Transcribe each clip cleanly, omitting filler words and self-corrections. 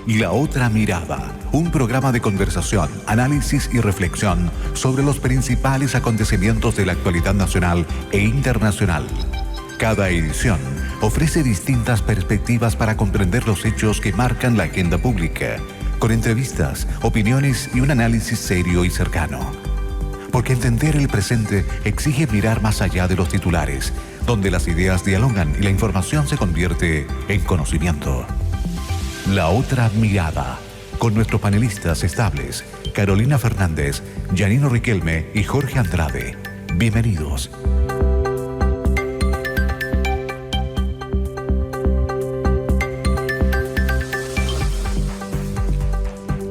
La Otra Mirada, un programa de conversación, análisis y reflexión sobre los principales acontecimientos de la actualidad nacional e internacional. Cada edición ofrece distintas perspectivas para comprender los hechos que marcan la agenda pública, con entrevistas, opiniones y un análisis serio y cercano. Porque entender el presente exige mirar más allá de los titulares, donde las ideas dialogan y la información se convierte en conocimiento. La Otra Mirada, con nuestros panelistas estables, Carolina Fernández, Janino Riquelme y Jorge Andrade. Bienvenidos.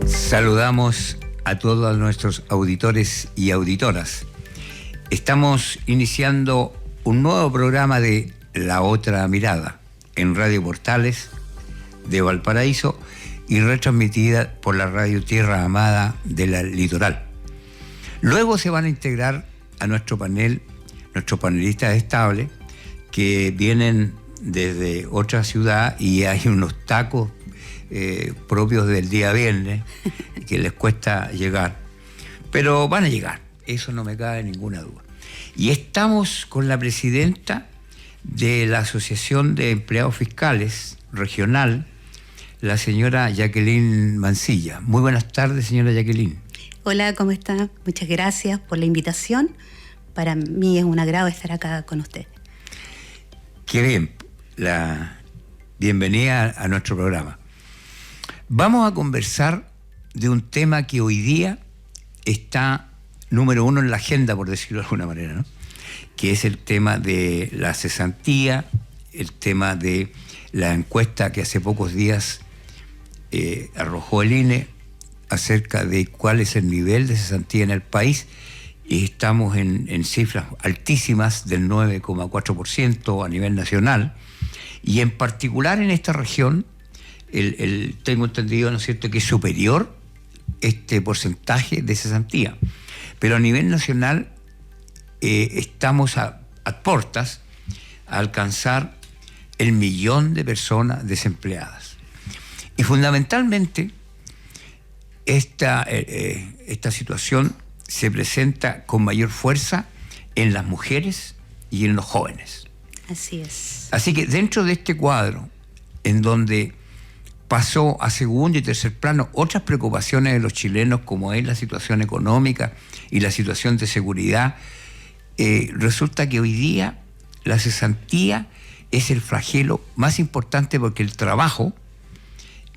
Saludamos a todos nuestros auditores y auditoras. Estamos iniciando un nuevo programa de La Otra Mirada en Radio Portales de Valparaíso y retransmitida por la Radio Tierra Amada de la Litoral. Luego se van a integrar a nuestro panel, nuestros panelistas estables, que vienen desde otra ciudad y hay unos tacos propios del día viernes que les cuesta llegar, pero van a llegar, eso no me cabe ninguna duda. Y estamos con la presidenta de la Asociación de Empleados Fiscales Regional, la señora Jacqueline Mancilla. Muy buenas tardes, señora Jacqueline. Hola, ¿cómo está? Muchas gracias por la invitación. Para mí es un agrado estar acá con usted. Qué bien, la bienvenida a nuestro programa. Vamos a conversar de un tema que hoy día está número uno en la agenda, por decirlo de alguna manera, ¿no? Que es el tema de la cesantía, el tema de la encuesta que hace pocos días arrojó el INE acerca de cuál es el nivel de cesantía en el país, y estamos en cifras altísimas del 9,4% a nivel nacional, y en particular en esta región, tengo entendido, ¿no es cierto?, que es superior este porcentaje de cesantía. Pero a nivel nacional estamos a portas a alcanzar el 1.000.000 de personas desempleadas. Y fundamentalmente esta situación se presenta con mayor fuerza en las mujeres y en los jóvenes. Así es. Así que dentro de este cuadro, en donde pasó a segundo y tercer plano otras preocupaciones de los chilenos, como es la situación económica y la situación de seguridad, resulta que hoy día la cesantía es el flagelo más importante, porque el trabajo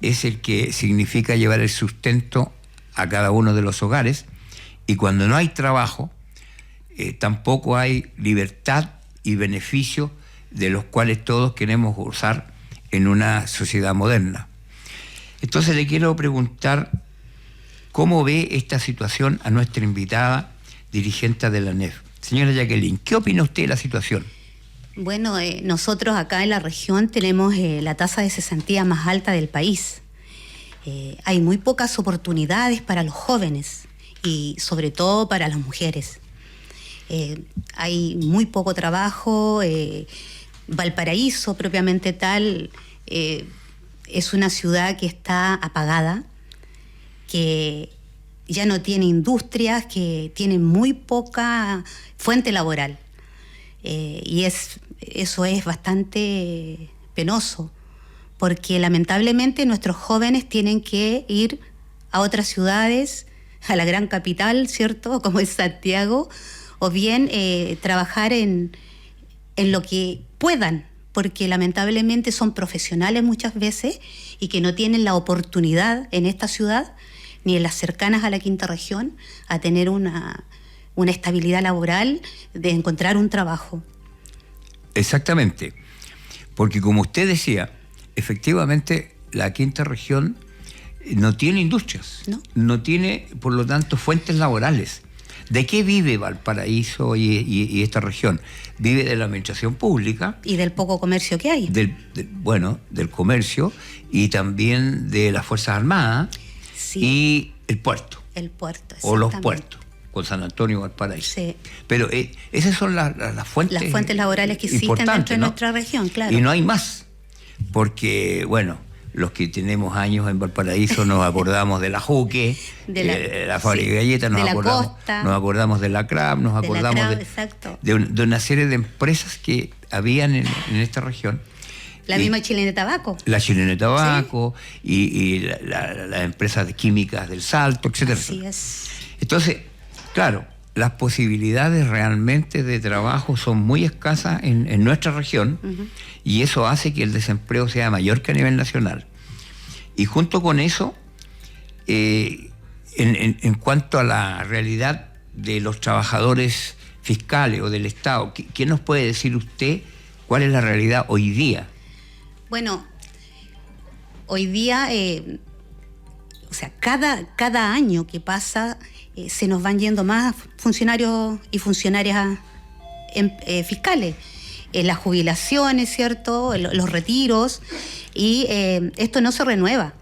es el que significa llevar el sustento a cada uno de los hogares, y cuando no hay trabajo, tampoco hay libertad y beneficio de los cuales todos queremos gozar en una sociedad moderna. Entonces le quiero preguntar cómo ve esta situación a nuestra invitada dirigente de la ANEF. Señora Jacqueline, ¿qué opina usted de la situación? Bueno, nosotros acá en la región tenemos la tasa de cesantía más alta del país. Hay muy pocas oportunidades para los jóvenes y sobre todo para las mujeres. Hay muy poco trabajo. Valparaíso, propiamente tal, es una ciudad que está apagada, que ya no tiene industrias, que tiene muy poca fuente laboral. Y eso es bastante penoso, porque lamentablemente nuestros jóvenes tienen que ir a otras ciudades, a la gran capital, ¿cierto?, como es Santiago, o bien trabajar en lo que puedan, porque lamentablemente son profesionales muchas veces y que no tienen la oportunidad en esta ciudad ni en las cercanas a la quinta región a tener una estabilidad laboral, de encontrar un trabajo. Exactamente, porque como usted decía, efectivamente la quinta región no tiene industrias, no tiene, por lo tanto, fuentes laborales. ¿De qué vive Valparaíso y esta región? Vive de la administración pública. Y del poco comercio que hay. Del comercio, y también de las Fuerzas Armadas, sí, y el puerto. El puerto, o los puertos, con San Antonio y Valparaíso. Sí. Pero esas son las fuentes. Las fuentes laborales que existen dentro de nuestra región, claro. Y no hay más, porque, bueno, los que tenemos años en Valparaíso nos acordamos de la Juque, de la fábrica de galletas, nos acordamos de la CRAM, nos acordamos de una serie de empresas que habían en esta región. La misma Chilena de Tabaco. La Chilena de Tabaco, ¿sí? y las empresas de químicas del Salto, etcétera. Así es. Entonces, claro, las posibilidades realmente de trabajo son muy escasas en nuestra región, y eso hace que el desempleo sea mayor que a nivel nacional. Y junto con eso, en cuanto a la realidad de los trabajadores fiscales o del Estado, ¿qué nos puede decir usted? ¿Cuál es la realidad hoy día? Bueno, hoy día, o sea, cada año que pasa, se nos van yendo más funcionarios y funcionarias fiscales. Las jubilaciones, ¿cierto? Los retiros, y esto no se renueva.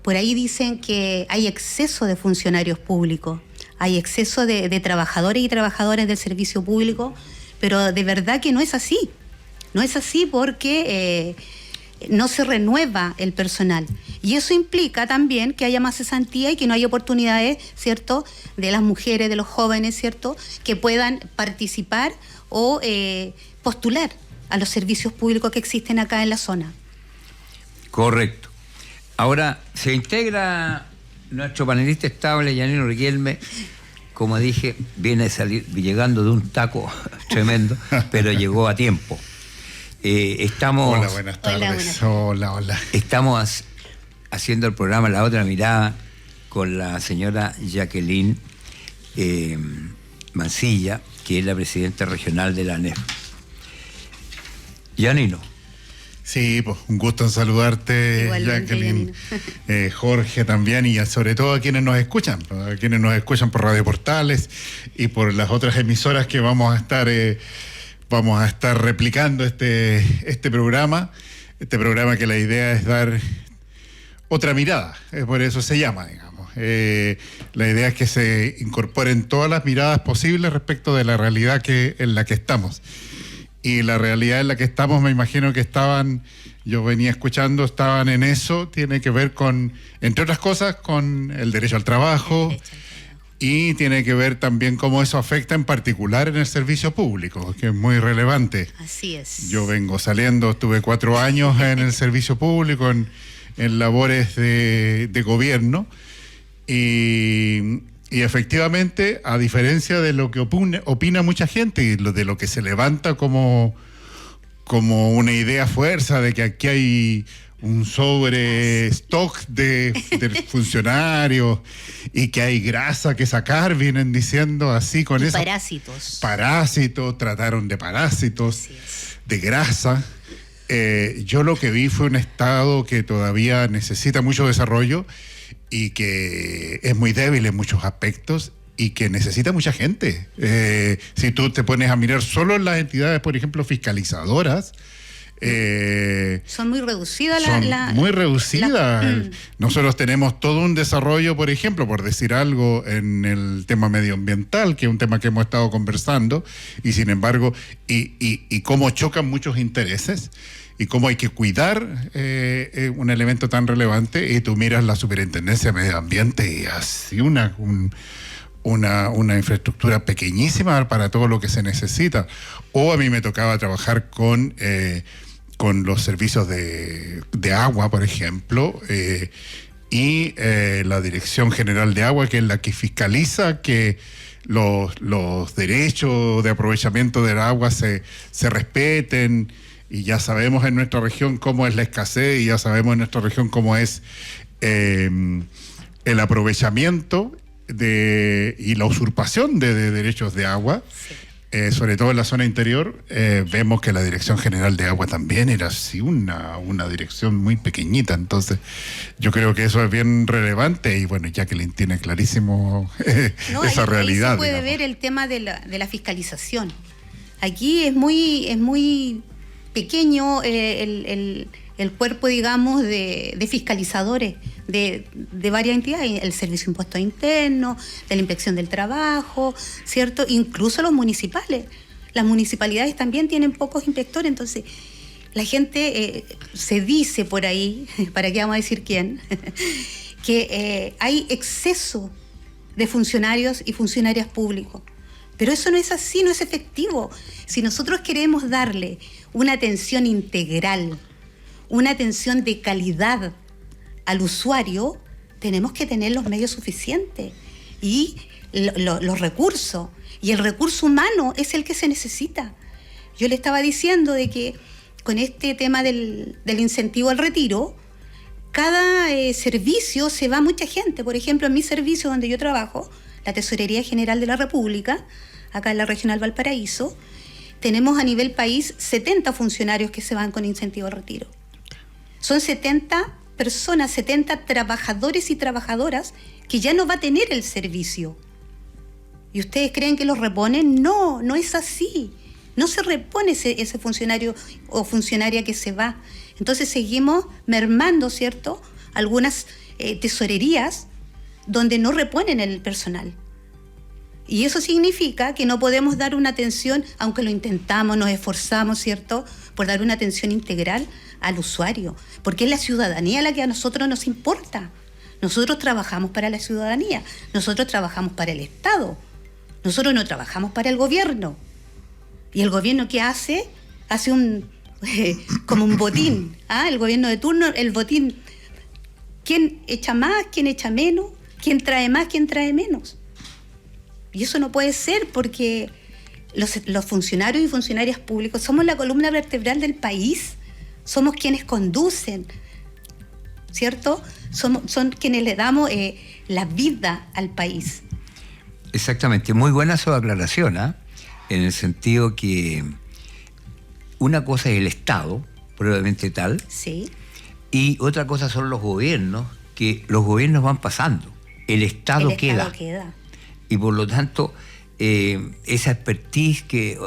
Por ahí dicen que hay exceso de funcionarios públicos, hay exceso de trabajadores y trabajadoras del servicio público, pero de verdad que no es así. No es así porque no se renueva el personal. Y eso implica también que haya más cesantía y que no haya oportunidades, ¿cierto?, de las mujeres, de los jóvenes, ¿cierto?, que puedan participar o postular a los servicios públicos que existen acá en la zona. Correcto. Ahora, se integra nuestro panelista estable, Yanino Riquelme. Como dije, viene llegando de un taco tremendo, pero llegó a tiempo. Hola, buenas tardes. Hola. Estamos haciendo el programa La Otra Mirada con la señora Jacqueline Mancilla, que es la presidenta regional de la ANEF. Yanino. Sí, pues un gusto en saludarte, igualmente, Jacqueline, Jorge también, y sobre todo a quienes nos escuchan por Radio Portales y por las otras emisoras que vamos a estar replicando este programa que la idea es dar otra mirada, por eso se llama, digamos. La idea es que se incorporen todas las miradas posibles respecto de la realidad en la que estamos. Y la realidad en la que estamos, me imagino que yo venía escuchando, estaban en eso, tiene que ver con, entre otras cosas, con el derecho al trabajo, y tiene que ver también cómo eso afecta en particular en el servicio público, que es muy relevante. Así es. Yo vengo saliendo, estuve 4 años en el servicio público, en labores de gobierno, y efectivamente, a diferencia de lo que opina mucha gente y de lo que se levanta como una idea fuerza de que aquí hay un stock de funcionarios y que hay grasa que sacar, vienen diciendo así con eso. Parásitos, trataron de parásitos, de grasa. Yo lo que vi fue un Estado que todavía necesita mucho desarrollo y que es muy débil en muchos aspectos y que necesita mucha gente. Si tú te pones a mirar solo las entidades, por ejemplo, fiscalizadoras, son muy reducidas. Muy reducidas. Nosotros tenemos todo un desarrollo, por ejemplo, por decir algo, en el tema medioambiental, que es un tema que hemos estado conversando, y sin embargo, y cómo chocan muchos intereses, y cómo hay que cuidar un elemento tan relevante, y tú miras la Superintendencia de Medio Ambiente y así una infraestructura pequeñísima para todo lo que se necesita. O a mí me tocaba trabajar con los servicios de agua, por ejemplo, y la Dirección General de Agua, que es la que fiscaliza que los derechos de aprovechamiento del agua se respeten. Y ya sabemos en nuestra región cómo es la escasez, y ya sabemos en nuestra región cómo es el aprovechamiento y la usurpación de derechos de agua. Sobre todo en la zona interior, vemos que la Dirección General de Agua también era así una dirección muy pequeñita. Entonces yo creo que eso es bien relevante, y bueno, Jacqueline tiene clarísimo esa realidad. Ahí se puede ver el tema de la fiscalización. Aquí es muy pequeño el cuerpo, digamos, de fiscalizadores de varias entidades, el Servicio de Impuestos Internos, de la Inspección del Trabajo, ¿cierto? Incluso los municipales. Las municipalidades también tienen pocos inspectores, entonces la gente se dice por ahí, ¿para qué vamos a decir quién? Que hay exceso de funcionarios y funcionarias públicos. Pero eso no es así, no es efectivo. Si nosotros queremos darle una atención integral, una atención de calidad al usuario, tenemos que tener los medios suficientes y los recursos. Y el recurso humano es el que se necesita. Yo le estaba diciendo de que con este tema del incentivo al retiro, cada servicio se va mucha gente. Por ejemplo, en mi servicio donde yo trabajo, la Tesorería General de la República, acá en la Regional Valparaíso, tenemos a nivel país 70 funcionarios que se van con incentivo al retiro. Son 70 personas, 70 trabajadores y trabajadoras que ya no va a tener el servicio. ¿Y ustedes creen que los reponen? No, no es así. No se repone ese funcionario o funcionaria que se va. Entonces seguimos mermando, ¿cierto?, algunas tesorerías donde no reponen el personal. Y eso significa que no podemos dar una atención, aunque lo intentamos, nos esforzamos, ¿cierto?, por dar una atención integral al usuario, porque es la ciudadanía la que a nosotros nos importa. Nosotros trabajamos para la ciudadanía, nosotros trabajamos para el Estado, nosotros no trabajamos para el gobierno. Y el gobierno, ¿qué hace? Hace como un botín, el gobierno de turno, el botín, quién echa más, quién echa menos, quién trae más, quién trae menos. Y eso no puede ser, porque los funcionarios y funcionarias públicos somos la columna vertebral del país, somos quienes conducen, ¿cierto? Son quienes le damos la vida al país. Exactamente, muy buena su aclaración, en el sentido que una cosa es el Estado, probablemente tal, sí, y otra cosa son los gobiernos, que los gobiernos van pasando, el Estado queda. Y por lo tanto, esa expertise que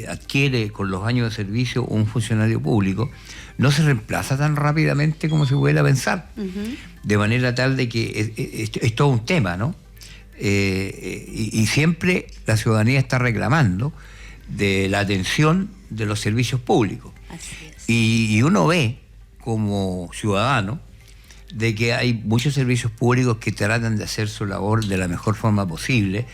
adquiere con los años de servicio un funcionario público no se reemplaza tan rápidamente como se pudiera pensar. Uh-huh. De manera tal de que es todo un tema, ¿no? Y siempre la ciudadanía está reclamando de la atención de los servicios públicos. Así es. Y uno ve como ciudadano de que hay muchos servicios públicos que tratan de hacer su labor de la mejor forma posible.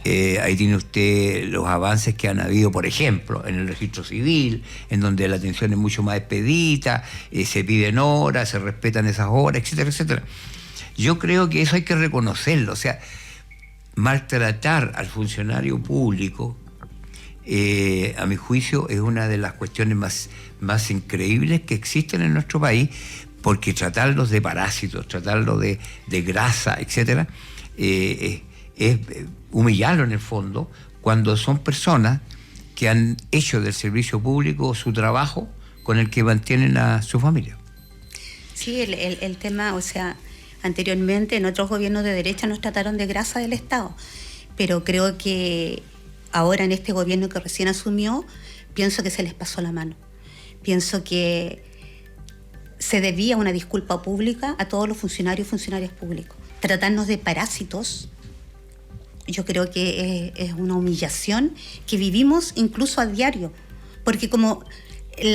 Ahí tiene usted los avances que han habido, por ejemplo, en el registro civil, en donde la atención es mucho más expedita, se piden horas, se respetan esas horas, etcétera, etcétera. Yo creo que eso hay que reconocerlo. O sea, maltratar al funcionario público, a mi juicio, es una de las cuestiones más increíbles que existen en nuestro país, porque tratarlos de parásitos, tratarlos de grasa, etcétera, es humillarlo en el fondo, cuando son personas que han hecho del servicio público su trabajo con el que mantienen a su familia. Sí, el tema, o sea, anteriormente en otros gobiernos de derecha nos trataron de grasa del Estado, pero creo que ahora en este gobierno que recién asumió, pienso que se les pasó la mano. Pienso que se debía una disculpa pública a todos los funcionarios y funcionarias públicos. Tratarnos de parásitos, yo creo que es una humillación que vivimos incluso a diario, porque como el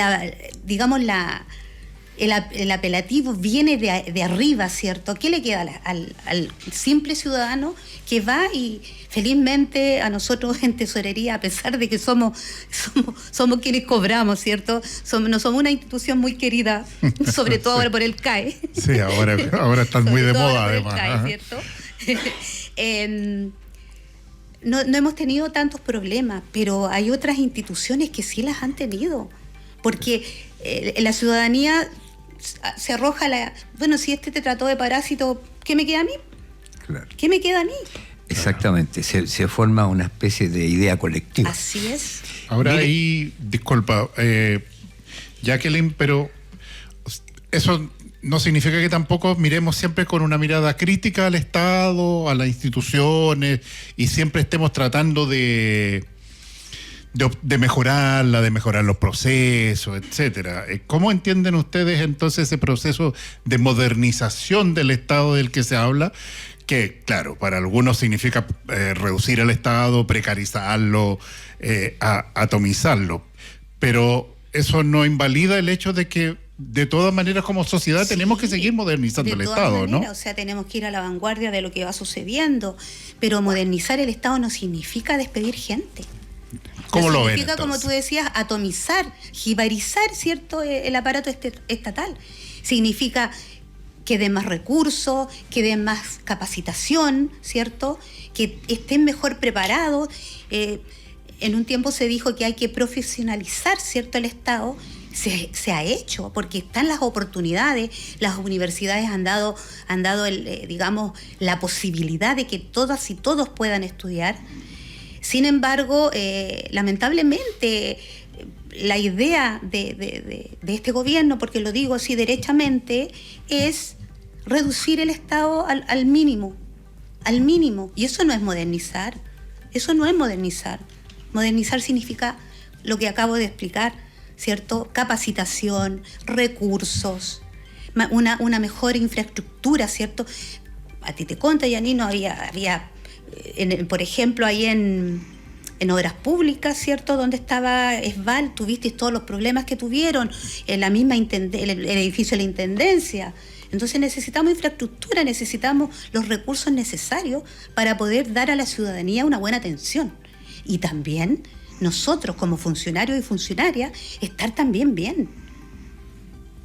apelativo viene de arriba, ¿cierto? ¿Qué le queda al simple ciudadano que va y felizmente a nosotros en tesorería, a pesar de que somos quienes cobramos, ¿cierto? No somos una institución muy querida, sobre todo ahora por el CAE. Sí, ahora están muy de moda además. CAE, ¿cierto? No hemos tenido tantos problemas, pero hay otras instituciones que sí las han tenido, porque la ciudadanía se arroja bueno, si te trató de parásito, ¿qué me queda a mí? Claro. ¿Qué me queda a mí? Exactamente, se forma una especie de idea colectiva. Así es. Ahora ahí, disculpa, Jacqueline, pero eso no significa que tampoco miremos siempre con una mirada crítica al Estado, a las instituciones, y siempre estemos tratando de mejorarla, de mejorar los procesos, etcétera. ¿Cómo entienden ustedes entonces ese proceso de modernización del Estado del que se habla? Que, claro, para algunos significa reducir el Estado, precarizarlo, atomizarlo. Pero eso no invalida el hecho de que de todas maneras como sociedad tenemos que seguir modernizando el Estado, ¿no? O sea, tenemos que ir a la vanguardia de lo que va sucediendo, pero modernizar el Estado no significa despedir gente. ¿Cómo lo ven? Significa, como tú decías, atomizar, jibarizar, ¿cierto?, el aparato estatal. Significa que den más recursos, que den más capacitación, ¿cierto?, que estén mejor preparados. En un tiempo se dijo que hay que profesionalizar, ¿cierto?, el Estado. Se ha hecho, porque están las oportunidades, las universidades han dado digamos, la posibilidad de que todas y todos puedan estudiar. Sin embargo, lamentablemente, la idea de este gobierno, porque lo digo así derechamente, es reducir el Estado al mínimo, y eso no es modernizar, Modernizar significa lo que acabo de explicar, ¿cierto? Capacitación, recursos, una mejor infraestructura, ¿cierto? A ti te consta, Yanino, había por ejemplo, ahí en obras públicas, ¿cierto?, donde estaba Esval, tuviste todos los problemas que tuvieron, en la misma el edificio de la Intendencia. Entonces necesitamos infraestructura, necesitamos los recursos necesarios para poder dar a la ciudadanía una buena atención. Y también nosotros como funcionarios y funcionarias estar también bien.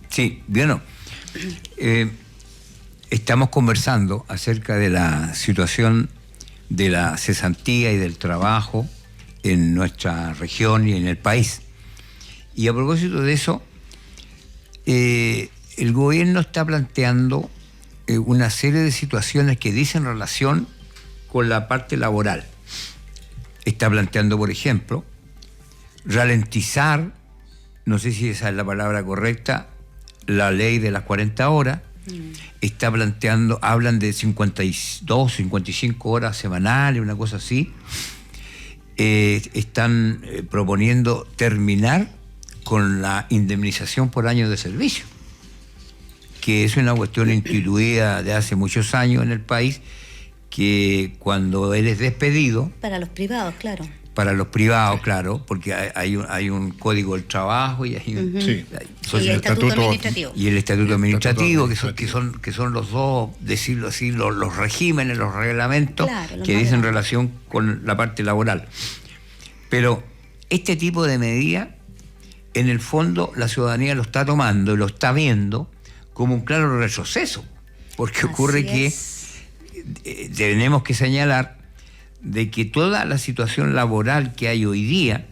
Sí, bueno, estamos conversando acerca de la situación de la cesantía y del trabajo en nuestra región y en el país. Y a propósito de eso, el gobierno está planteando una serie de situaciones que dicen relación con la parte laboral. Está planteando, por ejemplo, ralentizar, no sé si esa es la palabra correcta, la ley de las 40 horas. Está planteando, hablan de 52, 55 horas semanales, una cosa así. Están proponiendo terminar con la indemnización por años de servicio, que es una cuestión instituida de hace muchos años en el país, que cuando eres despedido... Para los privados, claro. Para los privados, claro, porque hay un código del trabajo y hay un... Sí. Y el estatuto administrativo. Y el estatuto administrativo, que son los dos, decirlo así, los regímenes, los reglamentos, claro, que dicen relación con la parte laboral. Pero este tipo de medidas, en el fondo, la ciudadanía lo está tomando y lo está viendo como un claro retroceso, porque ocurre que tenemos que señalar de que toda la situación laboral que hay hoy día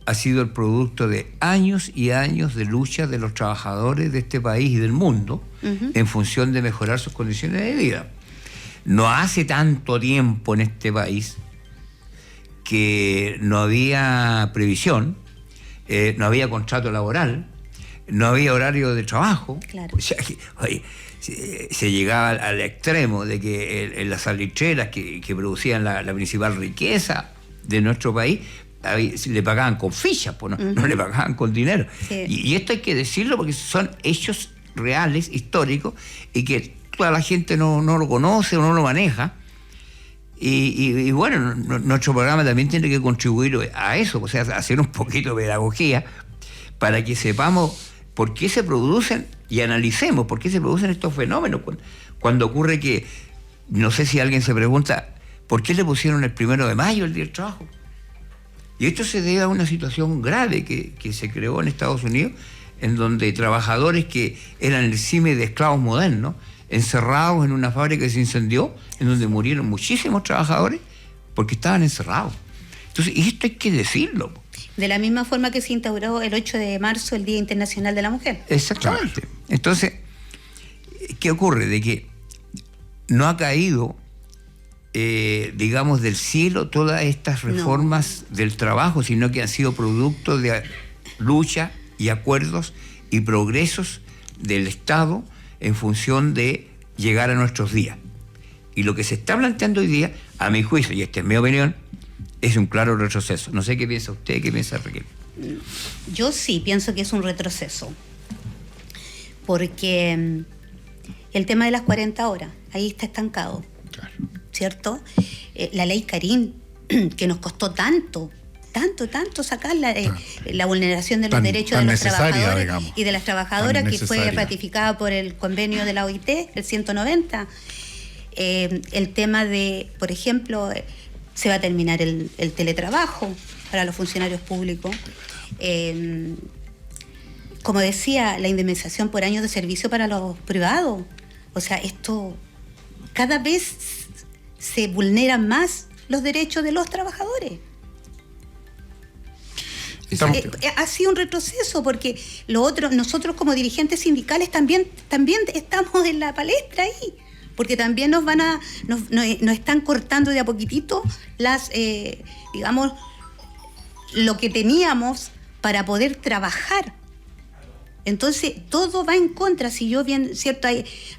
ha sido el producto de años y años de lucha de los trabajadores de este país y del mundo en función de mejorar sus condiciones de vida. No hace tanto tiempo en este país que no había previsión, no había contrato laboral, no había horario de trabajo. Claro. O sea, se llegaba al extremo de que en las salitreras que producían la principal riqueza de nuestro país, le pagaban con fichas, pues no le pagaban con dinero. Sí. Y esto hay que decirlo porque son hechos reales, históricos, y que toda la gente no lo conoce o no lo maneja. Y bueno, nuestro programa también tiene que contribuir a eso, o sea, hacer un poquito de pedagogía para que sepamos por qué se producen y analicemos por qué se producen estos fenómenos. Cuando ocurre que, no sé si alguien se pregunta, ¿por qué le pusieron el 1 de mayo el Día del Trabajo? Y esto se debe a una situación grave que se creó en Estados Unidos, en donde trabajadores que eran el símil de esclavos modernos, encerrados en una fábrica que se incendió, en donde murieron muchísimos trabajadores porque estaban encerrados. Entonces, y esto hay que decirlo. De la misma forma que se instauró el 8 de marzo el Día Internacional de la Mujer. Exactamente. Entonces, ¿qué ocurre? De que no ha caído, digamos, del cielo todas estas reformas del trabajo, sino que han sido producto de lucha y acuerdos y progresos del Estado en función de llegar a nuestros días. Y lo que se está planteando hoy día, a mi juicio, y esta es mi opinión, es un claro retroceso. No sé qué piensa usted, qué piensa Raquel. Yo sí pienso que es un retroceso, porque el tema de las 40 horas, ahí está estancado, claro. ¿Cierto? La ley Karim, que nos costó tanto tanto sacar la vulneración de los derechos de los trabajadores, digamos, y de las trabajadoras, que fue ratificada por el convenio de la OIT, el 190. El tema de, por ejemplo, se va a terminar el teletrabajo para los funcionarios públicos. Como decía, la indemnización por años de servicio para los privados. O sea, esto cada vez se vulneran más los derechos de los trabajadores. Ha sido un retroceso, porque nosotros como dirigentes sindicales también estamos en la palestra ahí, porque también nos están cortando de a poquitito digamos, lo que teníamos para poder trabajar. Entonces, todo va en contra. Si yo bien, cierto,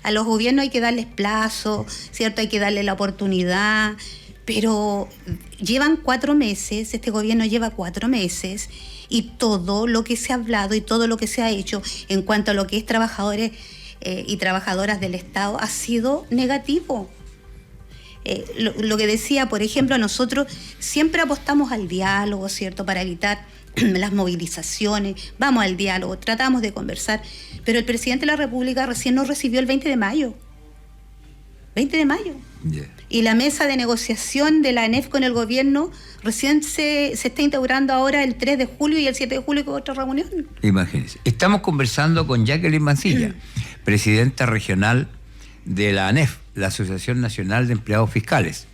a los gobiernos hay que darles plazo, cierto, hay que darle la oportunidad, pero llevan 4 meses, este gobierno lleva 4 meses, y todo lo que se ha hablado y todo lo que se ha hecho en cuanto a lo que es trabajadores y trabajadoras del Estado ha sido negativo. Lo que decía, por ejemplo, nosotros siempre apostamos al diálogo, ¿cierto?, para evitar las movilizaciones, vamos al diálogo, tratamos de conversar, pero el presidente de la República recién nos recibió el 20 de mayo. 20 de mayo. Yeah. Y la mesa de negociación de la ANEF con el gobierno recién se está instaurando ahora el 3 de julio y el 7 de julio con otra reunión. Imagínense. Estamos conversando con Jacqueline Mancilla, presidenta regional de la ANEF, la Asociación Nacional de Empleados Fiscales.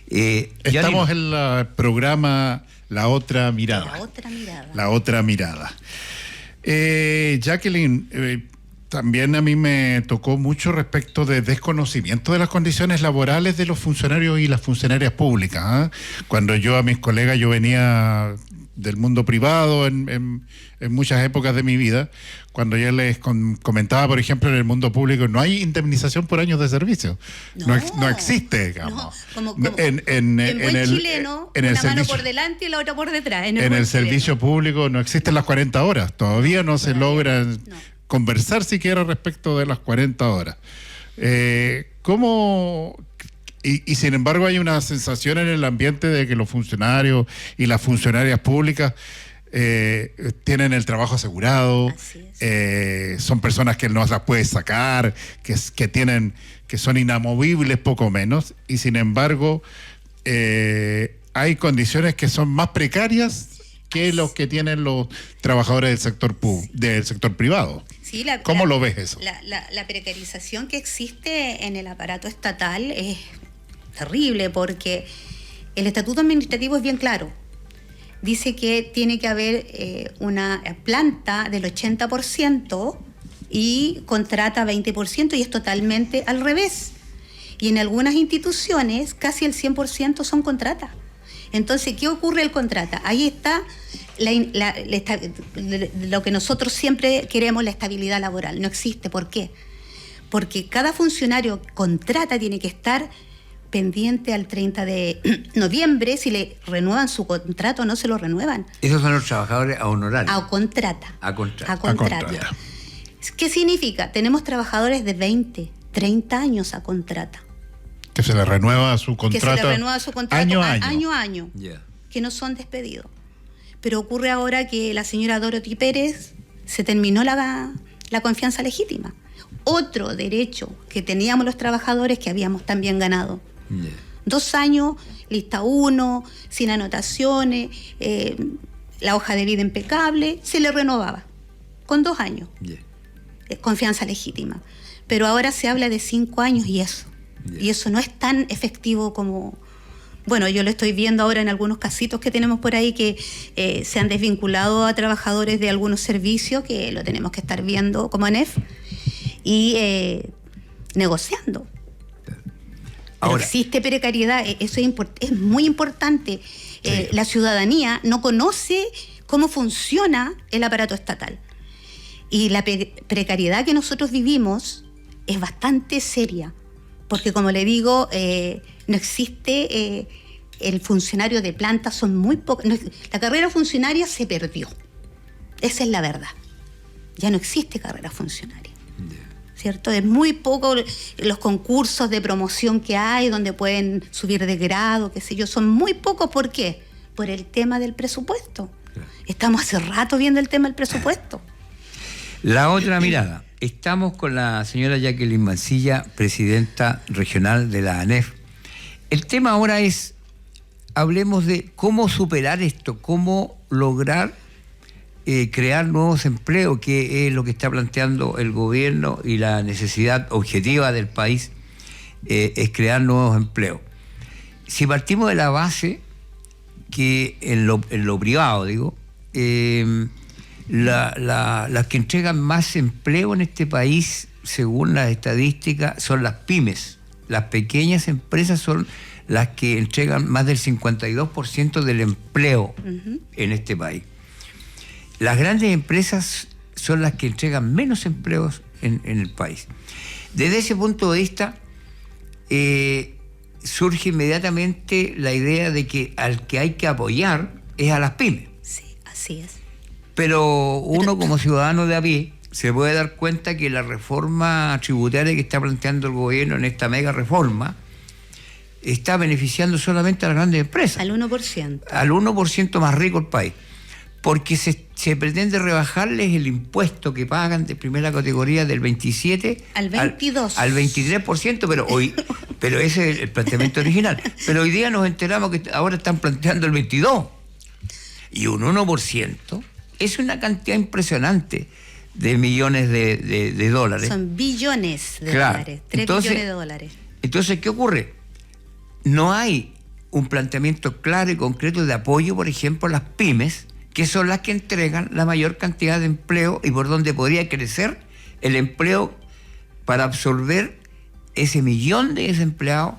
Estamos en el programa La Otra Mirada. La Otra Mirada. Jacqueline, también a mí me tocó mucho respecto de desconocimiento de las condiciones laborales de los funcionarios y las funcionarias públicas. Cuando yo venía del mundo privado en muchas épocas de mi vida, cuando yo les comentaba, por ejemplo, en el mundo público no hay indemnización por años de servicio. No existe, digamos. No, en buen chileno, una mano por delante y la otra por detrás. En el servicio público no existen las 40 horas. Todavía no se logra conversar siquiera respecto de las 40 horas. ¿Cómo...? Y sin embargo hay una sensación en el ambiente de que los funcionarios y las funcionarias públicas tienen el trabajo asegurado, son personas que no las puedes sacar, que son inamovibles poco menos, y sin embargo hay condiciones que son más precarias que los que tienen los trabajadores del sector privado. Sí, ¿Cómo lo ves eso? La precarización que existe en el aparato estatal es terrible, porque el estatuto administrativo es bien claro. Dice que tiene que haber una planta del 80% y contrata 20%, y es totalmente al revés. Y en algunas instituciones casi el 100% son contratas. Entonces, ¿qué ocurre el contrata? Ahí está lo que nosotros siempre queremos, la estabilidad laboral. No existe. ¿Por qué? Porque cada funcionario contrata tiene que estar pendiente al 30 de noviembre si le renuevan su contrato o no se lo renuevan. Esos son los trabajadores a honorarios. A contrata. A contrata. ¿Qué significa? Tenemos trabajadores de 20, 30 años a contrata. Que se le renueva su contrato, año a año. Yeah. Que no son despedidos. Pero ocurre ahora que la señora Dorothy Pérez se terminó la confianza legítima. Otro derecho que teníamos los trabajadores que habíamos también ganado. Yeah. 2 años, lista 1, sin anotaciones, la hoja de vida impecable, se le renovaba con 2 años. Yeah. Confianza legítima. Pero ahora se habla de 5 años y eso. Yeah. Y eso no es tan efectivo como... Bueno, yo lo estoy viendo ahora en algunos casitos que tenemos por ahí que se han desvinculado a trabajadores de algunos servicios, que lo tenemos que estar viendo como ANEF, y negociando. Ahora, pero existe precariedad, eso es muy importante. Sí. La ciudadanía no conoce cómo funciona el aparato estatal. Y la precariedad que nosotros vivimos es bastante seria. Porque, como le digo, no existe el funcionario de planta, son muy pocos. La carrera funcionaria se perdió. Esa es la verdad. Ya no existe carrera funcionaria. ¿Cierto? Es muy poco los concursos de promoción que hay, donde pueden subir de grado, qué sé yo, son muy pocos. ¿Por qué? por el tema del presupuesto. Estamos hace rato viendo el tema del presupuesto. La otra mirada. Estamos con la señora Jacqueline Mancilla, presidenta regional de la ANEF. El tema ahora es, hablemos de cómo superar esto, cómo lograr crear nuevos empleos, que es lo que está planteando el gobierno, y la necesidad objetiva del país es crear nuevos empleos. Si partimos de la base que en lo privado, digo, las que entregan más empleo en este país, según las estadísticas, son las pymes. Las pequeñas empresas son las que entregan más del 52% del empleo en este país. Las grandes empresas son las que entregan menos empleos en el país. Desde ese punto de vista, surge inmediatamente la idea de que al que hay que apoyar es a las pymes. Sí, así es. Pero uno como ciudadano de a pie se puede dar cuenta que la reforma tributaria que está planteando el gobierno en esta mega reforma está beneficiando solamente a las grandes empresas. Al 1%. Al 1% más rico del país. Porque se pretende rebajarles el impuesto que pagan de primera categoría del 27 al 22%. Al 23%, pero ese es el planteamiento original. Pero hoy día nos enteramos que ahora están planteando el 22%. Y un 1% es una cantidad impresionante de millones de dólares. Son billones de dólares, 3 billones de dólares. Entonces, ¿qué ocurre? No hay un planteamiento claro y concreto de apoyo, por ejemplo, a las pymes, que son las que entregan la mayor cantidad de empleo y por donde podría crecer el empleo para absorber ese millón de desempleados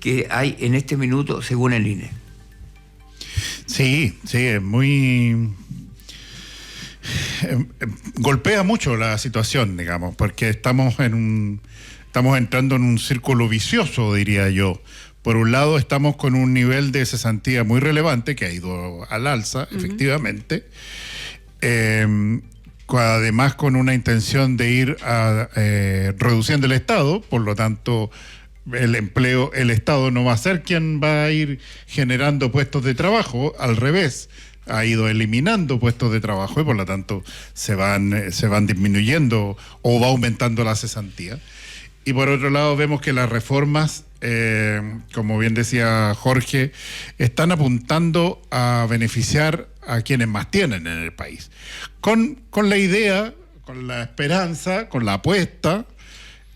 que hay en este minuto, según el INE. Sí, es muy... golpea mucho la situación, digamos, porque estamos entrando en un círculo vicioso, diría yo. Por un lado, estamos con un nivel de cesantía muy relevante, que ha ido al alza, efectivamente. Además, con una intención de ir reduciendo el Estado, por lo tanto, el Estado no va a ser quien va a ir generando puestos de trabajo, al revés. Ha ido eliminando puestos de trabajo y por lo tanto se van disminuyendo o va aumentando la cesantía. Y por otro lado vemos que las reformas, como bien decía Jorge, están apuntando a beneficiar a quienes más tienen en el país. Con la idea, con la esperanza, con la apuesta,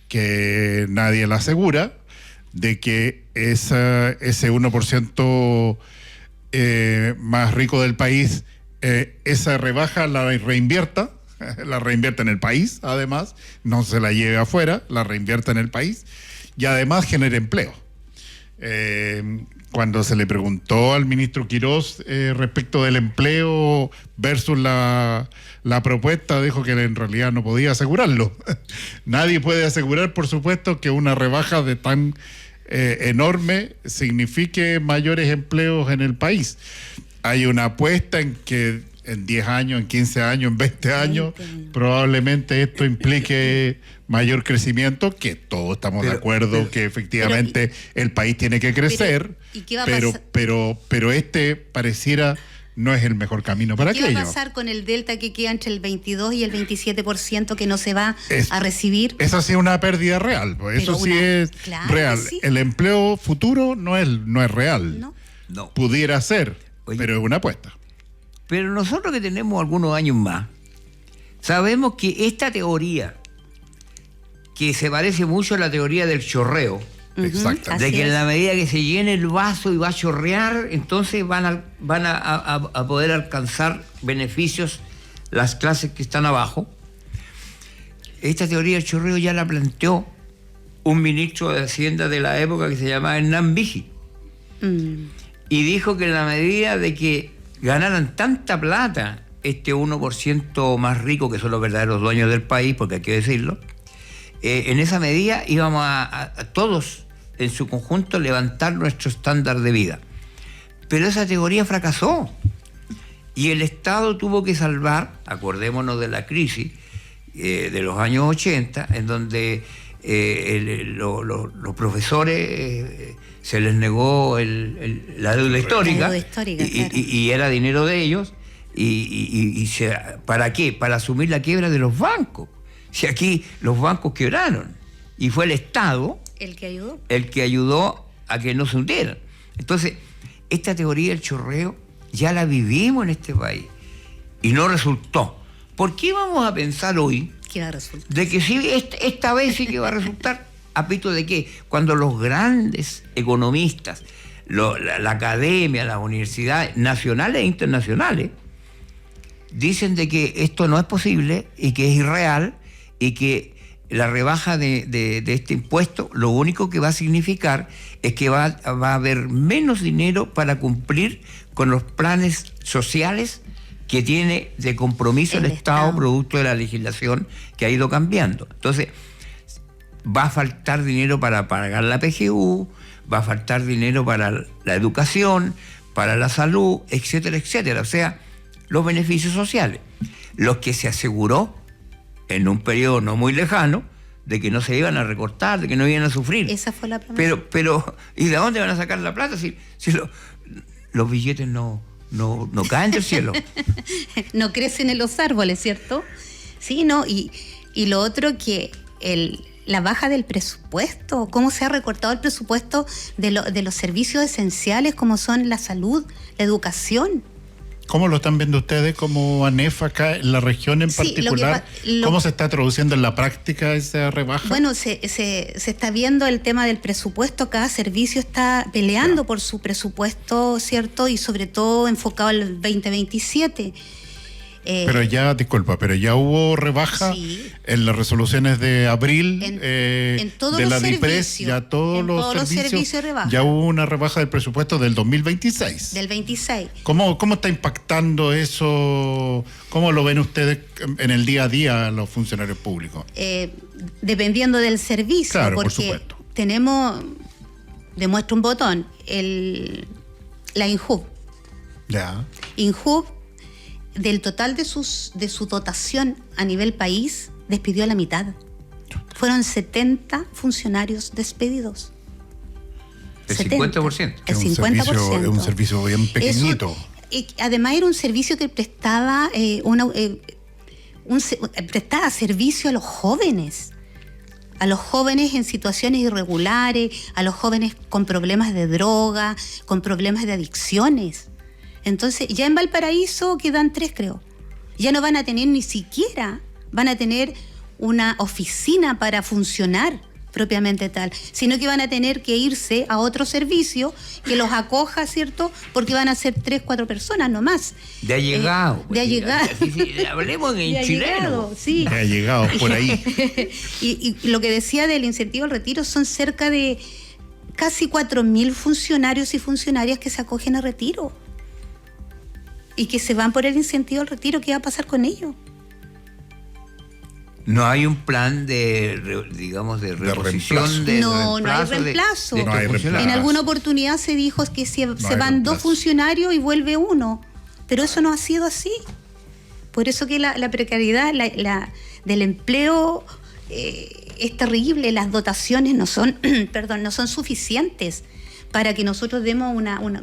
que nadie la asegura, de que ese 1% más rico del país, esa rebaja la reinvierta en el país, además, no se la lleve afuera, la reinvierta en el país y además genera empleo. Cuando se le preguntó al ministro Quirós respecto del empleo versus la propuesta, dijo que en realidad no podía asegurarlo. Nadie puede asegurar, por supuesto, que una rebaja de tan enorme signifique mayores empleos en el país. Hay una apuesta en que en 10 años, en 15 años, en 20 años, probablemente esto implique mayor crecimiento, que todos estamos de acuerdo que efectivamente el país tiene que crecer, pero este pareciera no es el mejor camino para aquello. ¿Qué va a pasar con el delta que queda entre el 22 y el 27% que no se va a recibir? Esa sí es una pérdida real, pues eso sí es real. Sí. El empleo futuro no es real. No. Pudiera ser, pero es una apuesta. Pero nosotros que tenemos algunos años más, sabemos que esta teoría, que se parece mucho a la teoría del chorreo, de que en la medida que se llene el vaso y va a chorrear, entonces van a poder alcanzar beneficios las clases que están abajo. Esta teoría del chorreo ya la planteó un ministro de Hacienda de la época que se llamaba Hernán Vigi. Y dijo que en la medida de que ganaran tanta plata este 1% más rico, que son los verdaderos dueños del país, porque hay que decirlo, en esa medida íbamos a todos en su conjunto levantar nuestro estándar de vida. Pero esa teoría fracasó y el Estado tuvo que salvar, acordémonos de la crisis de los años 80, en donde los profesores se les negó la deuda histórica, y era dinero de ellos, ¿para qué? Para asumir la quiebra de los bancos. Si aquí los bancos quebraron y fue el Estado el que ayudó a que no se hundieran. Entonces, esta teoría del chorreo ya la vivimos en este país y no resultó. ¿Por qué vamos a pensar hoy de que sí, esta vez sí que va a resultar? ¿A pito de qué? Cuando los grandes economistas, la academia, las universidades nacionales e internacionales dicen de que esto no es posible y que es irreal, y que la rebaja de este impuesto lo único que va a significar es que va a haber menos dinero para cumplir con los planes sociales que tiene de compromiso el Estado producto de la legislación que ha ido cambiando. Entonces, va a faltar dinero para pagar la PGU, va a faltar dinero para la educación, para la salud, etcétera, etcétera. O sea, los beneficios sociales, los que se aseguró en un periodo no muy lejano de que no se iban a recortar, de que no iban a sufrir. Esa fue la promesa. Pero ¿y de dónde van a sacar la plata si los billetes no caen del cielo? No crecen en los árboles, ¿cierto? Sí, ¿no? Y lo otro que la baja del presupuesto, cómo se ha recortado el presupuesto de los servicios esenciales como son la salud, la educación. ¿Cómo lo están viendo ustedes como ANEF acá en la región en particular? ¿Cómo se está traduciendo en la práctica esa rebaja? Bueno, se está viendo el tema del presupuesto. Cada servicio está peleando por su presupuesto, ¿cierto? Y sobre todo enfocado al 2027. Pero ya hubo rebaja en las resoluciones de abril en todos de los la DIPRES, servicios, ya todos los servicios rebaja. Ya hubo una rebaja del presupuesto del 2026. Del 26. ¿Cómo está impactando eso? ¿Cómo lo ven ustedes en el día a día los funcionarios públicos? Dependiendo del servicio, claro, porque por supuesto. Tenemos, demuestra un botón, la INJUV. Ya. INJUV, del total de su dotación a nivel país, despidió a la mitad. Fueron 70 funcionarios despedidos. El 50%. El 50%. Es un servicio bien pequeñito. Además era un servicio que prestaba prestaba servicio a los jóvenes en situaciones irregulares, a los jóvenes con problemas de droga, con problemas de adicciones. Entonces, ya en Valparaíso quedan 3, creo. Ya no van a tener ni siquiera, van a tener una oficina para funcionar propiamente tal, sino que van a tener que irse a otro servicio que los acoja, ¿cierto? Porque van a ser 3, 4 personas nomás. De allegado. De allegado. Hablemos en chileno. Sí. De allegado, por ahí. y lo que decía del incentivo al retiro, son cerca de casi 4.000 funcionarios y funcionarias que se acogen a retiro. Y que se van por el incentivo al retiro. ¿Qué va a pasar con ellos? No hay un plan de reposición, no hay reemplazo. No hay reemplazo. En alguna oportunidad se dijo que se van 2 funcionarios y vuelve 1, pero eso no ha sido así. Por eso que la precariedad del empleo es terrible. Las dotaciones no son suficientes para que nosotros demos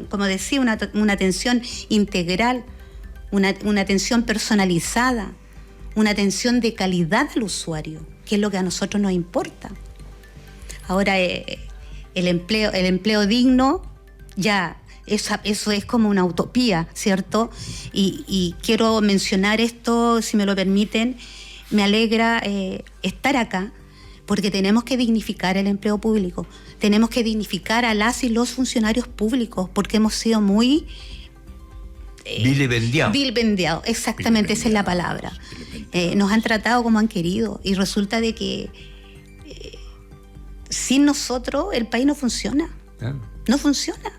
como decía, una atención integral, una atención personalizada, una atención de calidad al usuario, que es lo que a nosotros nos importa. Ahora, el empleo digno, ya, eso es como una utopía, ¿cierto? Y quiero mencionar esto, si me lo permiten. Me alegra estar acá, porque tenemos que dignificar el empleo público. Tenemos que dignificar a las y los funcionarios públicos, porque hemos sido muy... Vilipendiados, exactamente, esa es la palabra. Nos han tratado como han querido, y resulta de que sin nosotros el país no funciona. Claro. No funciona.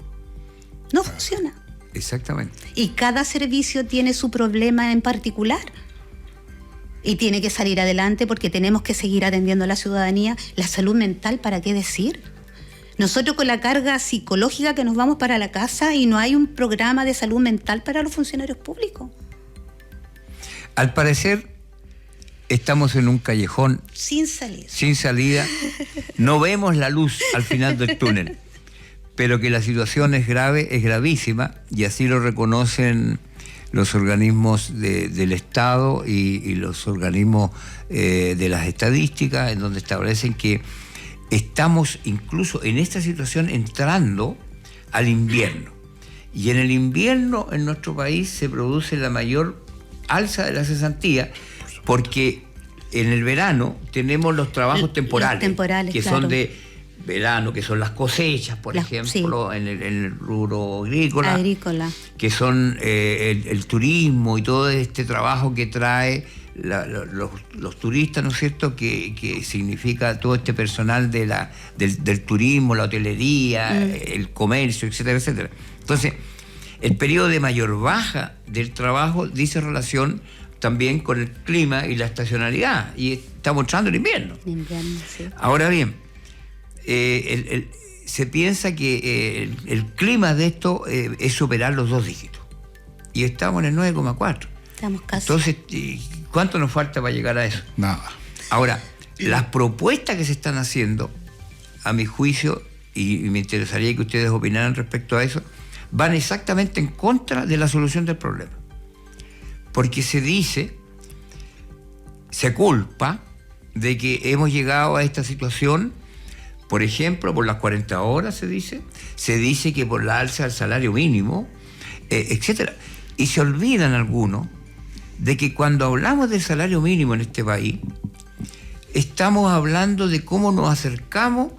Exactamente. Y cada servicio tiene su problema en particular. Y tiene que salir adelante, porque tenemos que seguir atendiendo a la ciudadanía. La salud mental, ¿para qué decir? Nosotros con la carga psicológica que nos vamos para la casa y no hay un programa de salud mental para los funcionarios públicos. Al parecer, estamos en un callejón sin salida. Sin salida. No vemos la luz al final del túnel, pero que la situación es grave, es gravísima, y así lo reconocen los organismos del Estado y los organismos de las estadísticas, en donde establecen que estamos incluso en esta situación entrando al invierno. Y en el invierno en nuestro país se produce la mayor alza de la cesantía, porque en el verano tenemos los trabajos temporales, que son de verano, que son las cosechas, por ejemplo, sí, en el rubro agrícola, que son el turismo y todo este trabajo que trae los turistas, ¿no es cierto?, que significa todo este personal del turismo, la hotelería, el comercio, etcétera, etcétera. Entonces, el periodo de mayor baja del trabajo dice relación también con el clima y la estacionalidad, y estamos entrando en invierno. Sí. Ahora bien, se piensa que el clima de esto es superar los 2 dígitos, y estamos en el 9,4. Estamos casi. Entonces, ¿cuánto nos falta para llegar a eso? Nada. Ahora, las propuestas que se están haciendo, a mi juicio, y me interesaría que ustedes opinaran respecto a eso, van exactamente en contra de la solución del problema. Porque se culpa de que hemos llegado a esta situación, por ejemplo, por las 40 horas, se dice que por la alza del salario mínimo, etcétera. Y se olvidan algunos de que cuando hablamos del salario mínimo en este país, estamos hablando de cómo nos acercamos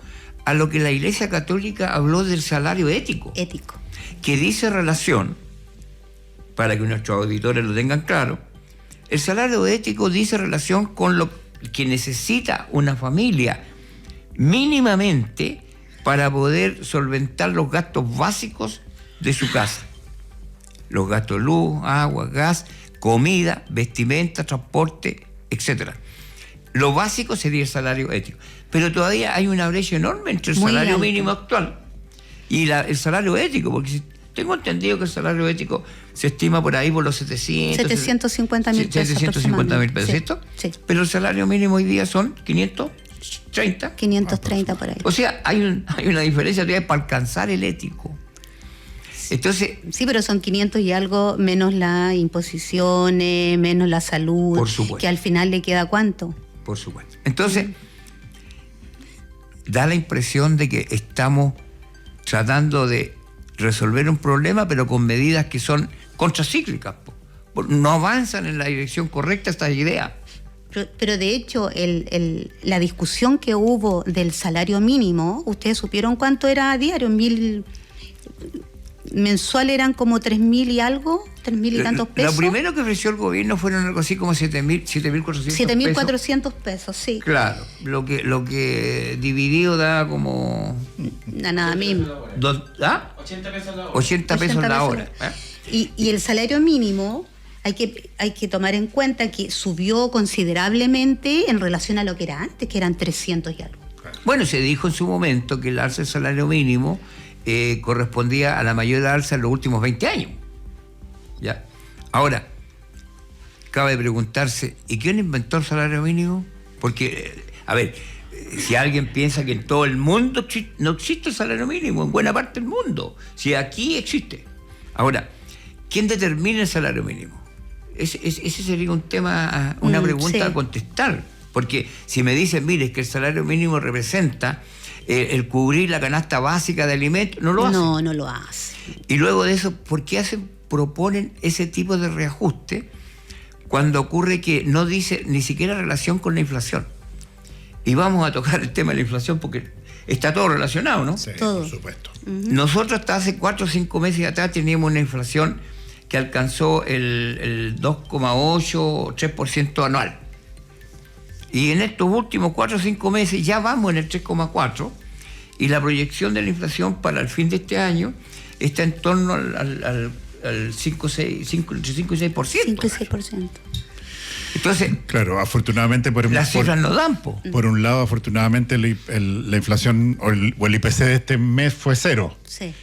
a lo que la Iglesia Católica habló del salario ético. Que dice relación, para que nuestros auditores lo tengan claro, el salario ético dice relación con lo que necesita una familia mínimamente para poder solventar los gastos básicos de su casa. Los gastos de luz, agua, gas, comida, vestimenta, transporte, etc. Lo básico sería el salario ético. Pero todavía hay una brecha enorme entre el salario mínimo actual y el salario ético, porque tengo entendido que el salario ético se estima por ahí por los 750.000 pesos. 750.000 pesos, ¿cierto? Sí. Pero el salario mínimo hoy día son 530. 530 por ahí. O sea, hay una diferencia todavía para alcanzar el ético. Entonces, sí, pero son 500 y algo menos las imposiciones, menos la salud. Por supuesto. Que al final le queda ¿cuánto? Por supuesto. Entonces, da la impresión de que estamos tratando de resolver un problema, pero con medidas que son contracíclicas. No avanzan en la dirección correcta estas ideas. Pero de hecho, la discusión que hubo del salario mínimo, ¿ustedes supieron cuánto era a diario? Mensual eran como 3.000 y algo, 3.000 y tantos pesos. Lo primero que ofreció el gobierno fueron algo así como 7.400 pesos. 7.400 pesos, sí. Claro, lo que dividido da como... nada mismo. 80 pesos la hora. 80 pesos la hora. Y el salario mínimo, hay que tomar en cuenta que subió considerablemente en relación a lo que era antes, que eran 300 y algo. Bueno, se dijo en su momento que el alza del salario mínimo correspondía a la mayor alza en los últimos 20 años. ¿Ya? Ahora, cabe preguntarse, ¿y quién inventó el salario mínimo? Porque, a ver, si alguien piensa que en todo el mundo no existe el salario mínimo, en buena parte del mundo, si aquí existe. Ahora, ¿quién determina el salario mínimo? Ese sería un tema, una pregunta a contestar. Porque si me dicen, mire, es que el salario mínimo representa el cubrir la canasta básica de alimentos, no lo hace. No lo hace. Y luego de eso, ¿por qué proponen ese tipo de reajuste cuando ocurre que no dice ni siquiera relación con la inflación? Y vamos a tocar el tema de la inflación porque está todo relacionado, ¿no? Sí, todo. Por supuesto. Nosotros hasta hace 4 o 5 meses atrás teníamos una inflación que alcanzó el 2,8 o 3% anual. Y en estos últimos 4 o 5 meses ya vamos en el 3,4%, y la proyección de la inflación para el fin de este año está en torno al 5 y 6%. 5 y 6%. Entonces, claro, afortunadamente las cifras no dan, po. Por un lado, afortunadamente la inflación o el IPC de este mes fue 0. Sí.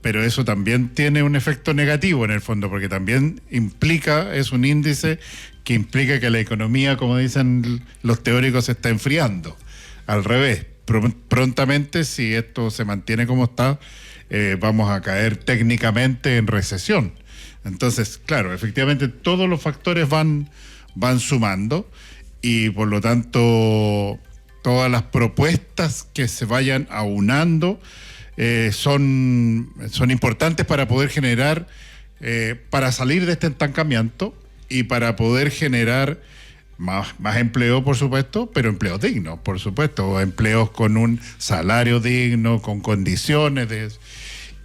Pero eso también tiene un efecto negativo en el fondo, porque también implica, es un índice que implica que la economía, como dicen los teóricos, se está enfriando. Al revés, prontamente, si esto se mantiene como está, vamos a caer técnicamente en recesión. Entonces, claro, efectivamente todos los factores van sumando y por lo tanto todas las propuestas que se vayan aunando son importantes para poder generar, para salir de este estancamiento y para poder generar más empleo, por supuesto, pero empleos dignos, por supuesto, empleos con un salario digno, con condiciones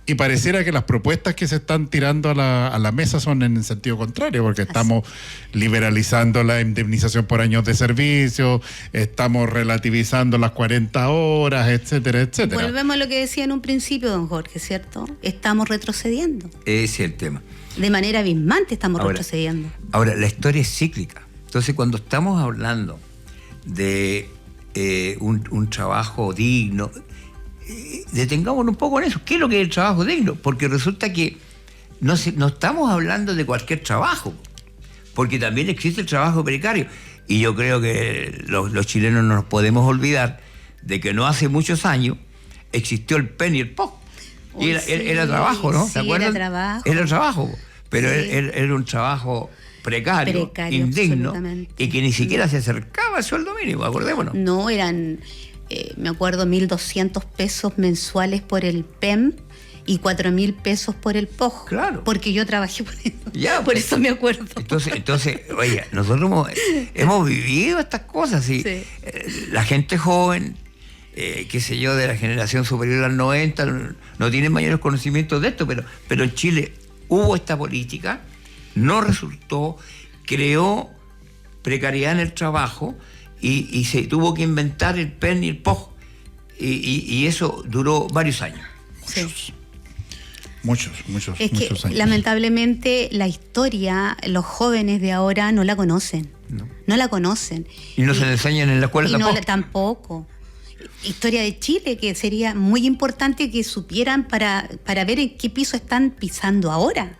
y pareciera que las propuestas que se están tirando a la mesa son en el sentido contrario, porque estamos liberalizando la indemnización por años de servicio, estamos relativizando las 40 horas, etcétera, etcétera. Volvemos a lo que decía en un principio, don Jorge, ¿cierto? Estamos retrocediendo. Ese es el tema. De manera abismante estamos retrocediendo. Ahora, la historia es cíclica. Entonces, cuando estamos hablando de un trabajo digno, detengámonos un poco en eso. ¿Qué es lo que es el trabajo digno? Porque resulta que no estamos hablando de cualquier trabajo, porque también existe el trabajo precario. Y yo creo que los chilenos no nos podemos olvidar de que no hace muchos años existió el PEN y el POC. Y era trabajo, ¿no? ¿Se acuerdan? Era trabajo. Pero era un trabajo precario indigno, y que ni siquiera se acercaba al sueldo mínimo, acordémonos. No, eran... me acuerdo, 1.200 pesos mensuales por el PEM y 4.000 pesos por el POG. Claro. Porque yo trabajé por eso. Ya, por eso me acuerdo. Entonces, oye, nosotros hemos vivido estas cosas. Y, sí. La gente joven, qué sé yo, de la generación superior al 90, no tienen mayores conocimientos de esto, pero en Chile hubo esta política, no resultó, creó precariedad en el trabajo, y se tuvo que inventar el PEN y el POG. Y eso duró varios años. Muchos es que, años. Lamentablemente, la historia, los jóvenes de ahora no la conocen. No la conocen. Y no se la enseñan en la escuela tampoco. Tampoco. Historia de Chile, que sería muy importante que supieran para ver en qué piso están pisando ahora.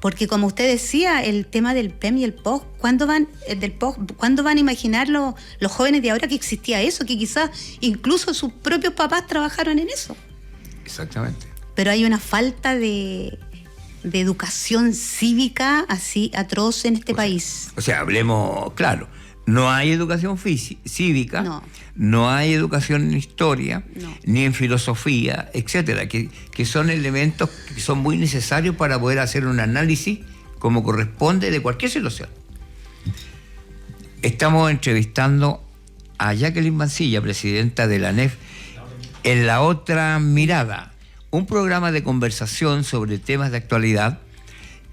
Porque como usted decía, el tema del PEM y el POG, ¿cuándo van a imaginar los jóvenes de ahora que existía eso? Que quizás incluso sus propios papás trabajaron en eso. Exactamente. Pero hay una falta de educación cívica así atroz en este país. O sea, hablemos claro, no hay educación cívica, no hay educación en historia, ni en filosofía, etcétera, que son elementos que son muy necesarios para poder hacer un análisis como corresponde de cualquier situación. Estamos entrevistando a Jacqueline Mancilla, presidenta de la ANEF, en La Otra Mirada, un programa de conversación sobre temas de actualidad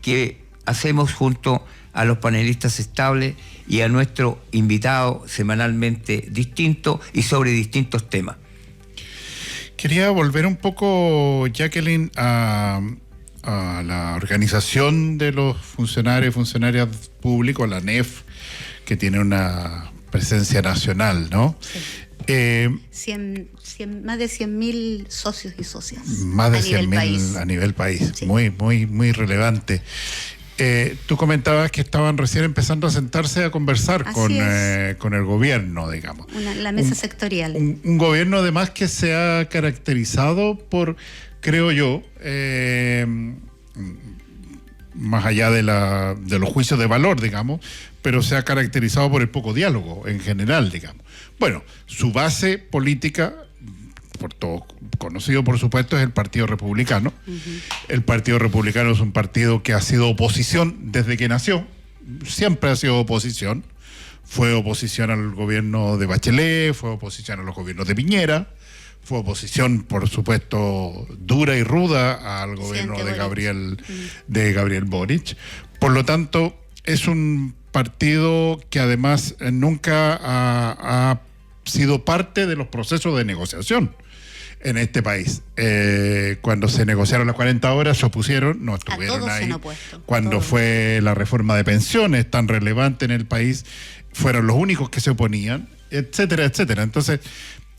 que hacemos junto a los panelistas estables y a nuestro invitado semanalmente distinto y sobre distintos temas. Quería volver un poco, Jacqueline, a la organización de los funcionarios y funcionarias públicos, la ANEF, que tiene una presencia nacional, ¿no? Sí. Más de 100.000 socios y socias. Más de 100.000 a nivel país. Sí. Muy relevante. Tú comentabas que estaban recién empezando a sentarse a conversar con el gobierno, digamos. La mesa sectorial. Un gobierno además que se ha caracterizado por, creo yo, más allá de los juicios de valor, digamos, pero se ha caracterizado por el poco diálogo en general, digamos. Bueno, su base política, por todo conocido, por supuesto, es el Partido Republicano. El Partido Republicano es un partido que ha sido oposición desde que nació, siempre ha sido oposición. Fue oposición al gobierno de Bachelet, fue oposición a los gobiernos de Piñera, fue oposición, por supuesto, dura y ruda al gobierno de Gabriel Boric. Por lo tanto, es un partido que además nunca ha sido parte de los procesos de negociación en este país. Cuando se negociaron las 40 horas, se opusieron, no estuvieron ahí. Cuando fue la reforma de pensiones tan relevante en el país, fueron los únicos que se oponían, etcétera, etcétera. Entonces,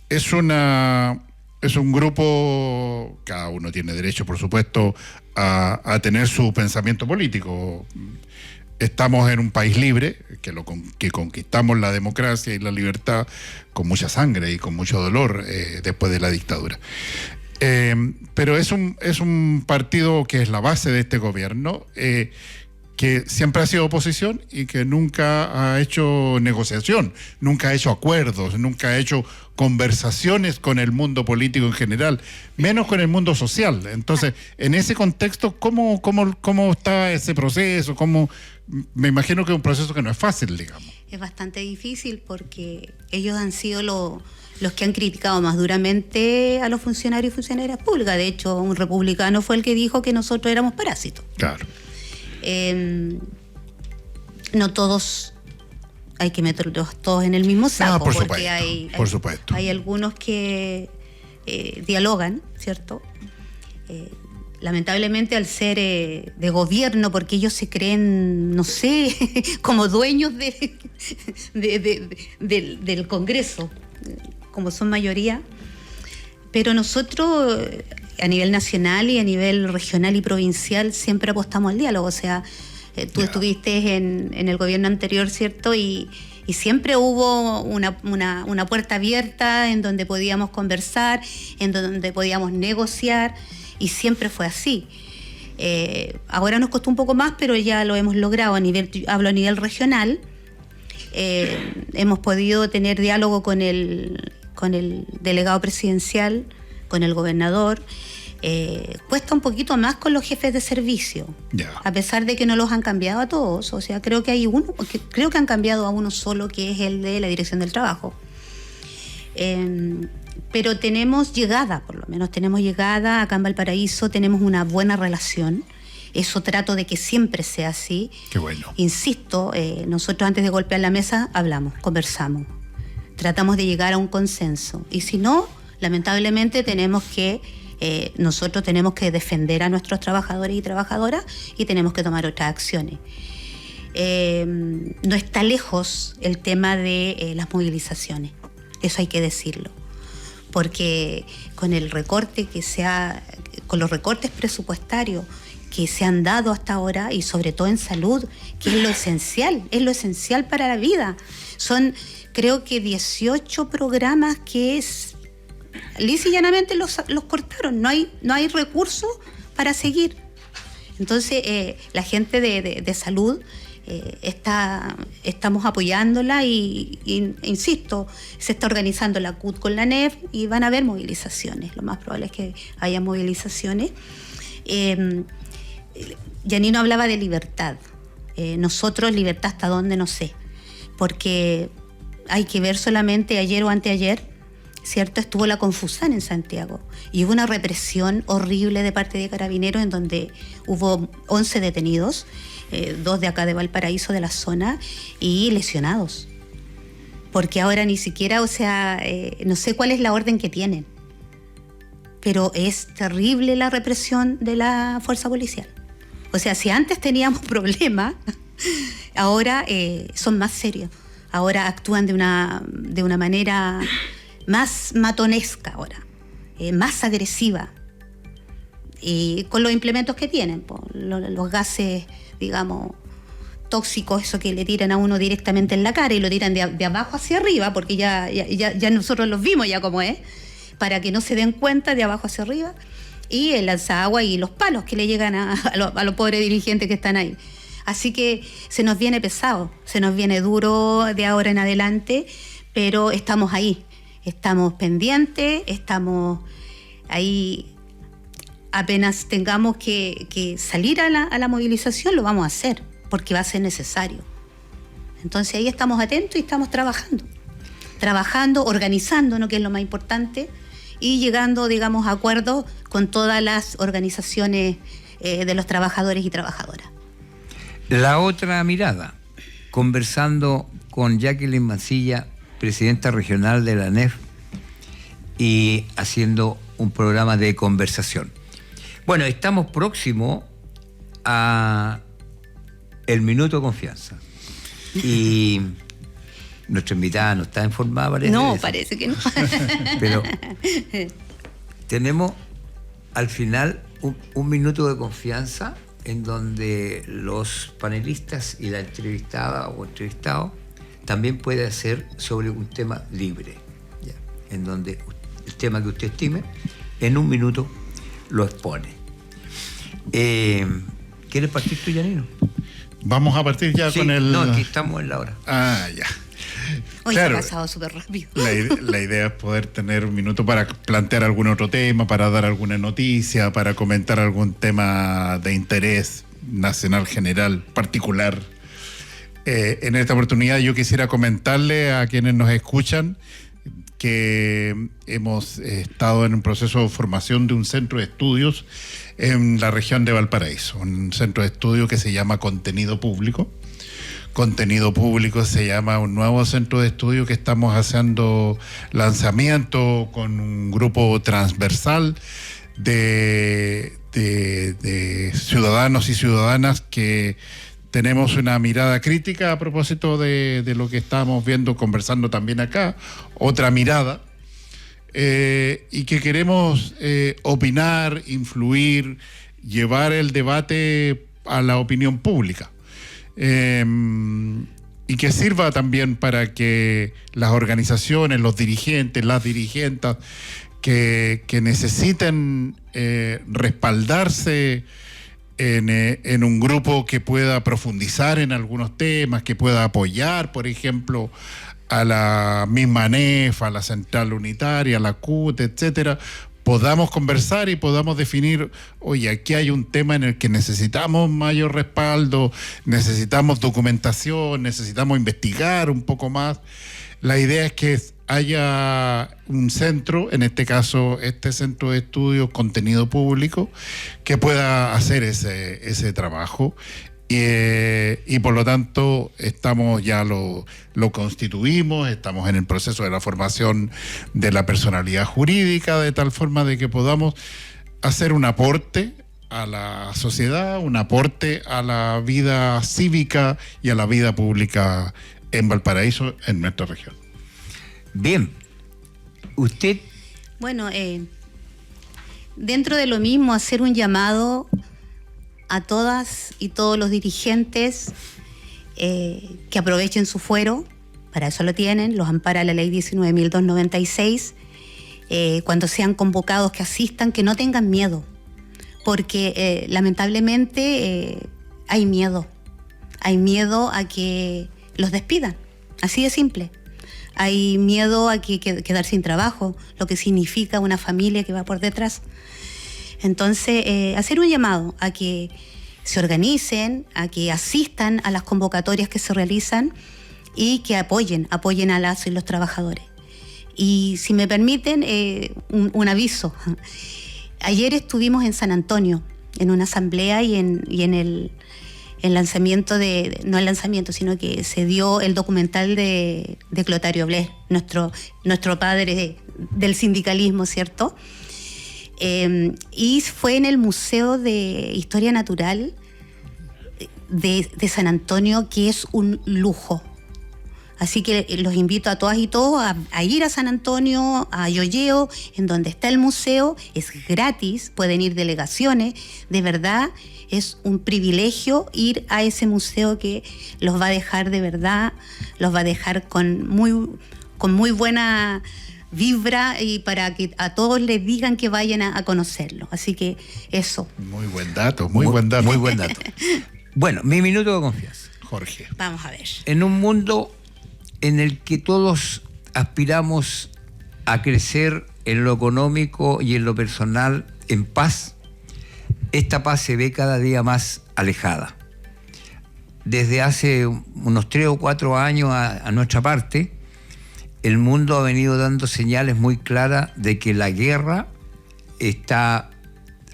es un grupo, cada uno tiene derecho, por supuesto, a tener su pensamiento político. estamos en un país libre, que conquistamos la democracia y la libertad con mucha sangre y con mucho dolor después de la dictadura. Pero es un partido que es la base de este gobierno, que siempre ha sido oposición y que nunca ha hecho negociación, nunca ha hecho acuerdos, nunca ha hecho conversaciones con el mundo político en general, menos con el mundo social. Entonces, en ese contexto, ¿cómo está ese proceso? Me imagino que es un proceso que no es fácil, digamos. Es bastante difícil porque ellos han sido los que han criticado más duramente a los funcionarios y funcionarias públicas. De hecho, un republicano fue el que dijo que nosotros éramos parásitos. Claro. No todos hay que meterlos todos en el mismo saco, por porque supuesto. hay algunos que dialogan, ¿cierto? Lamentablemente, al ser de gobierno, porque ellos se creen, no sé, como dueños del Congreso, como son mayoría. Pero nosotros, a nivel nacional y a nivel regional y provincial, siempre apostamos al diálogo. O sea, tú estuviste en el gobierno anterior, ¿cierto? Y siempre hubo una puerta abierta en donde podíamos conversar, en donde podíamos negociar, y siempre fue así. Ahora nos costó un poco más, pero ya lo hemos logrado. Hablo a nivel regional. Hemos podido tener diálogo con el delegado presidencial, con el gobernador. Cuesta un poquito más con los jefes de servicio, a pesar de que no los han cambiado a todos. O sea, creo que han cambiado a uno solo, que es el de la Dirección del Trabajo. Pero tenemos llegada, por lo menos tenemos llegada acá en Valparaíso, tenemos una buena relación. Eso trato de que siempre sea así. Qué bueno. Insisto, nosotros antes de golpear la mesa hablamos, conversamos, tratamos de llegar a un consenso. Y si no, lamentablemente nosotros tenemos que defender a nuestros trabajadores y trabajadoras y tenemos que tomar otras acciones. No está lejos el tema de las movilizaciones, eso hay que decirlo, porque con los recortes presupuestarios que se han dado hasta ahora, y sobre todo en salud, que es lo esencial para la vida. Son, creo que 18 programas que lisa y llanamente los cortaron, no hay recursos para seguir. Entonces, la gente de salud estamos apoyándola y insisto, se está organizando la CUT con la NEF y van a haber movilizaciones. Lo más probable es que haya movilizaciones. Yanino hablaba de libertad. Nosotros, libertad hasta dónde, no sé, porque hay que ver solamente ayer o anteayer, ¿cierto? Estuvo la Confusán en Santiago y hubo una represión horrible de parte de Carabineros, en donde hubo 11 detenidos, 2 de acá de Valparaíso, de la zona, y lesionados. Porque ahora ni siquiera, o sea, no sé cuál es la orden que tienen, pero es terrible la represión de la fuerza policial. O sea, si antes teníamos problemas, ahora son más serios. Ahora actúan de una manera más matonesca ahora, más agresiva, y con los implementos que tienen, los gases, digamos, tóxicos, eso que le tiran a uno directamente en la cara y lo tiran de abajo hacia arriba, porque ya nosotros los vimos ya como es, para que no se den cuenta, de abajo hacia arriba, y el lanzagua y los palos que le llegan a los pobres dirigentes que están ahí. Así que se nos viene pesado, se nos viene duro de ahora en adelante, pero estamos ahí. Estamos pendientes, estamos ahí. Apenas tengamos que salir a la movilización, lo vamos a hacer, porque va a ser necesario. Entonces ahí estamos atentos y estamos trabajando, organizándonos, que es lo más importante, y llegando, digamos, a acuerdos con todas las organizaciones de los trabajadores y trabajadoras. La otra mirada, conversando con Jacqueline Mancilla, presidenta regional de la NEF, y haciendo un programa de conversación. Bueno, estamos próximos a el minuto de confianza. Y nuestra invitada no está informada, parece. No, parece que no. Pero tenemos al final un minuto de confianza en donde los panelistas y la entrevistada o entrevistado también puede hacer sobre un tema libre, ¿ya? En donde el tema que usted estime, en un minuto lo expone. ¿Quieres partir tú, Yanino? Vamos a partir ya con el... No, aquí estamos en la hora. Ah, ya. Hoy Claro, se ha pasado súper rápido. la idea es poder tener un minuto para plantear algún otro tema, para dar alguna noticia, para comentar algún tema de interés nacional, general, particular. En esta oportunidad yo quisiera comentarle a quienes nos escuchan que hemos estado en un proceso de formación de un centro de estudios en la región de Valparaíso, un centro de estudio que se llama Contenido Público. Contenido Público se llama un nuevo centro de estudio que estamos haciendo lanzamiento con un grupo transversal de ciudadanos y ciudadanas que tenemos una mirada crítica a propósito de lo que estamos viendo, conversando también acá, otra mirada, y que queremos opinar, influir, llevar el debate a la opinión pública. Y que sirva también para que las organizaciones, los dirigentes, las dirigentas que necesiten respaldarse en un grupo que pueda profundizar en algunos temas, que pueda apoyar, por ejemplo, a la misma ANEF, a la Central Unitaria, a la CUT, etcétera, podamos conversar y podamos definir, oye, aquí hay un tema en el que necesitamos mayor respaldo, necesitamos documentación, necesitamos investigar un poco más. La idea es que haya un centro, en este caso este centro de estudios Contenido Público, que pueda hacer ese trabajo. Y por lo tanto estamos ya lo constituimos, estamos en el proceso de la formación de la personalidad jurídica, de tal forma de que podamos hacer un aporte a la sociedad, un aporte a la vida cívica y a la vida pública en Valparaíso, en nuestra región. Bien, usted... Bueno, dentro de lo mismo, hacer un llamado a todas y todos los dirigentes que aprovechen su fuero, para eso lo tienen, los ampara la ley 19.296, cuando sean convocados que asistan, que no tengan miedo, porque lamentablemente hay miedo a que los despidan, así de simple. Hay miedo a quedar sin trabajo, lo que significa una familia que va por detrás. Entonces, hacer un llamado a que se organicen, a que asistan a las convocatorias que se realizan y que apoyen a las y los trabajadores. Y si me permiten, un aviso. Ayer estuvimos en San Antonio, en una asamblea y en el lanzamiento no el lanzamiento, sino que se dio el documental de Clotario Blest, nuestro padre del sindicalismo, ¿cierto? Y fue en el Museo de Historia Natural de San Antonio, que es un lujo. Así que los invito a todas y todos a ir a San Antonio, a Yoyeo, en donde está el museo. Es gratis, pueden ir delegaciones. De verdad, es un privilegio ir a ese museo que los va a dejar de verdad, los va a dejar con muy buena vibra y para que a todos les digan que vayan a conocerlo. Así que eso. Muy buen dato, muy buen dato. Muy buen dato. Bueno, mi minuto de confianza. Jorge. Vamos a ver. En un mundo en el que todos aspiramos a crecer en lo económico y en lo personal en paz, esta paz se ve cada día más alejada. Desde hace unos 3 o 4 años a nuestra parte, el mundo ha venido dando señales muy claras de que la guerra está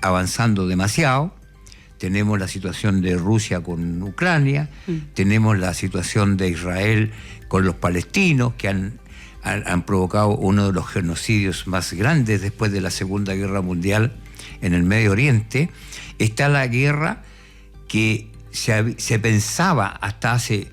avanzando demasiado. Tenemos la situación de Rusia con Ucrania, tenemos la situación de Israel con los palestinos, que han provocado uno de los genocidios más grandes después de la Segunda Guerra Mundial en el Medio Oriente. Está la guerra que se pensaba hasta hace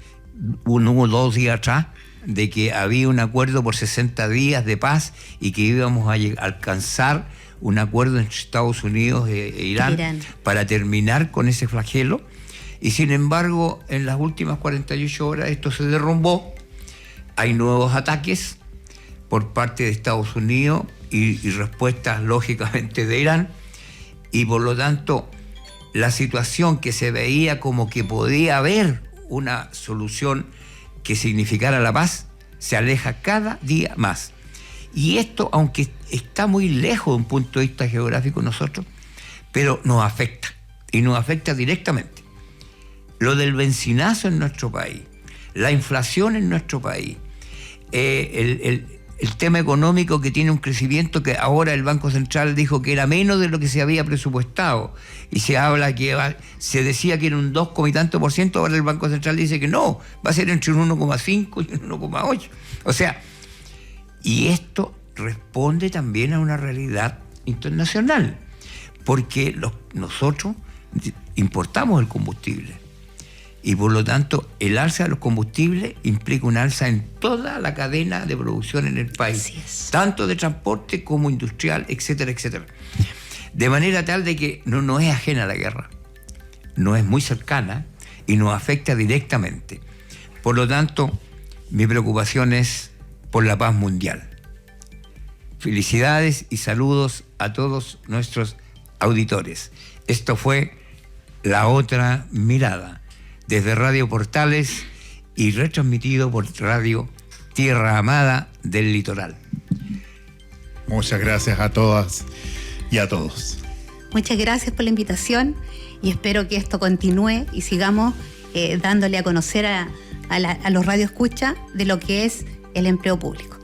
1 o 2 días atrás de que había un acuerdo por 60 días de paz y que íbamos a alcanzar un acuerdo entre Estados Unidos e Irán para terminar con ese flagelo. Y sin embargo, en las últimas 48 horas esto se derrumbó. Hay nuevos ataques por parte de Estados Unidos y respuestas lógicamente de Irán. Y por lo tanto, la situación que se veía como que podía haber una solución que significara la paz, se aleja cada día más. Y esto, aunque está muy lejos de un punto de vista geográfico nosotros, pero nos afecta, y nos afecta directamente. Lo del bencinazo en nuestro país, la inflación en nuestro país, el tema económico que tiene un crecimiento que ahora el Banco Central dijo que era menos de lo que se había presupuestado, y se habla que se decía que era un 2, y tanto por ciento, ahora el Banco Central dice que no, va a ser entre un 1,5 y un 1,8. O sea, y esto responde también a una realidad internacional, porque nosotros importamos el combustible. Y por lo tanto, el alza de los combustibles implica un alza en toda la cadena de producción en el país, tanto de transporte como industrial, etcétera, etcétera. De manera tal de que no es ajena a la guerra, no es muy cercana y nos afecta directamente. Por lo tanto, mi preocupación es por la paz mundial. Felicidades y saludos a todos nuestros auditores. Esto fue La Otra Mirada, desde Radio Portales y retransmitido por Radio Tierra Amada del Litoral. Muchas gracias a todas y a todos. Muchas gracias por la invitación y espero que esto continúe y sigamos dándole a conocer a los radioescuchas de lo que es el empleo público.